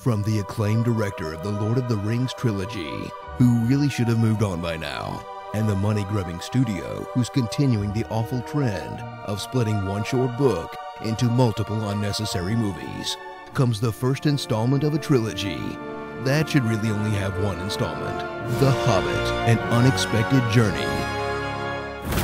From the acclaimed director of the Lord of the Rings trilogy, who really should have moved on by now, and the money-grubbing studio who's continuing the awful trend of splitting one short book into multiple unnecessary movies, comes the first installment of a trilogy that should really only have one installment: The Hobbit, An Unexpected Journey.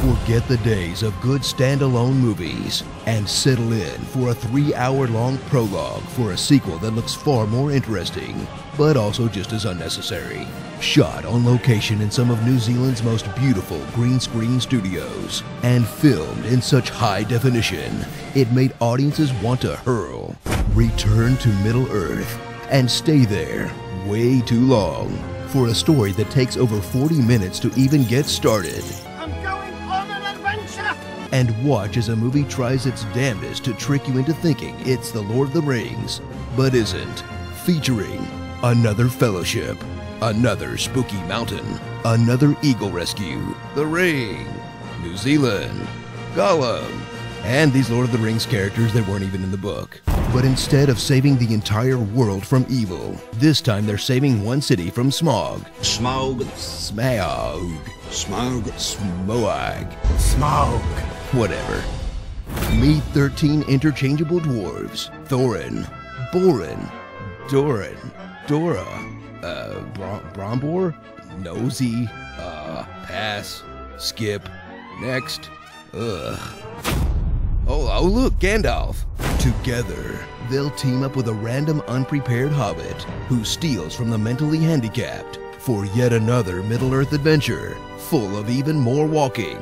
Forget the days of good standalone movies and settle in for a 3-hour-long prologue for a sequel that looks far more interesting, but also just as unnecessary. Shot on location in some of New Zealand's most beautiful green screen studios, and filmed in such high definition, it made audiences want to hurl. Return to Middle-earth and stay there way too long for a story that takes over 40 minutes to even get started. And watch as a movie tries its damnedest to trick you into thinking it's The Lord of the Rings, but isn't. Featuring another fellowship, another spooky mountain, another eagle rescue, the Ring, New Zealand, Gollum, and these Lord of the Rings characters that weren't even in the book. But instead of saving the entire world from evil, this time they're saving one city from smog. Smog. Smog. Smog. Smog. Smog. Whatever. Meet 13 interchangeable dwarves: Thorin, Borin, Doran, Dora, Brombor, Nosy, pass, skip, next, Oh, look, Gandalf. Together, they'll team up with a random unprepared hobbit who steals from the mentally handicapped for yet another Middle-earth adventure full of even more walking.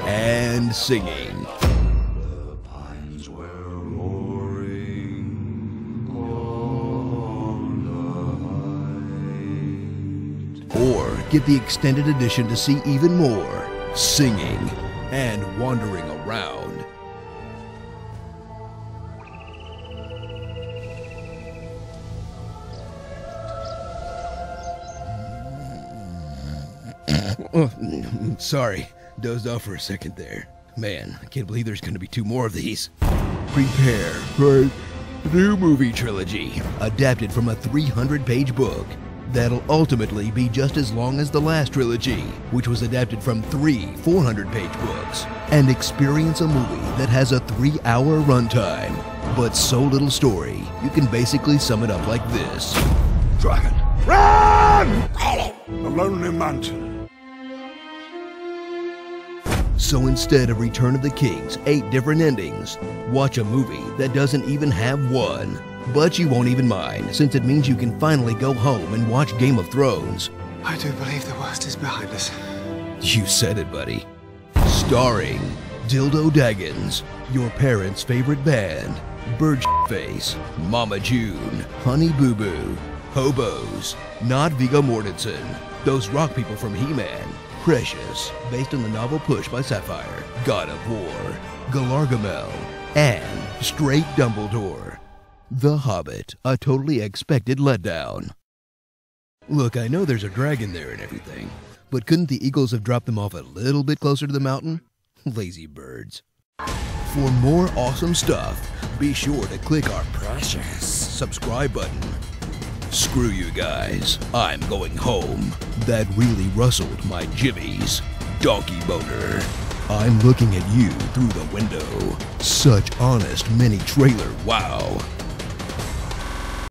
And singing. The pines were roaring on the heights. Or get the extended edition to see even more singing and wandering around. Oh, sorry, dozed off for a second there. Man, I can't believe there's going to be 2 more of these. Prepare for a new movie trilogy, adapted from a 300-page book that'll ultimately be just as long as the last trilogy, which was adapted from 3 400-page books. And experience a movie that has a 3-hour runtime, but so little story, you can basically sum it up like this. Dragon. Run! The Lonely Mountain. So instead of Return of the King's 8 different endings, watch a movie that doesn't even have one. But you won't even mind, since it means you can finally go home and watch Game of Thrones. I do believe the worst is behind us. You said it, buddy. Starring Dildo Daggins, your parents' favorite band, Birdface, Mama June, Honey Boo Boo, Hobos, Not Viggo Mortensen, those rock people from He-Man, Precious, based on the novel Push by Sapphire, God of War, Galargamel, and Straight Dumbledore. The Hobbit, a totally expected letdown. Look, I know there's a dragon there and everything, but couldn't the Eagles have dropped them off a little bit closer to the mountain? Lazy birds. For more awesome stuff, be sure to click our precious subscribe button. Screw you guys, I'm going home. That really rustled my jibbies. Donkey boner. I'm looking at you through the window. Such honest mini trailer wow.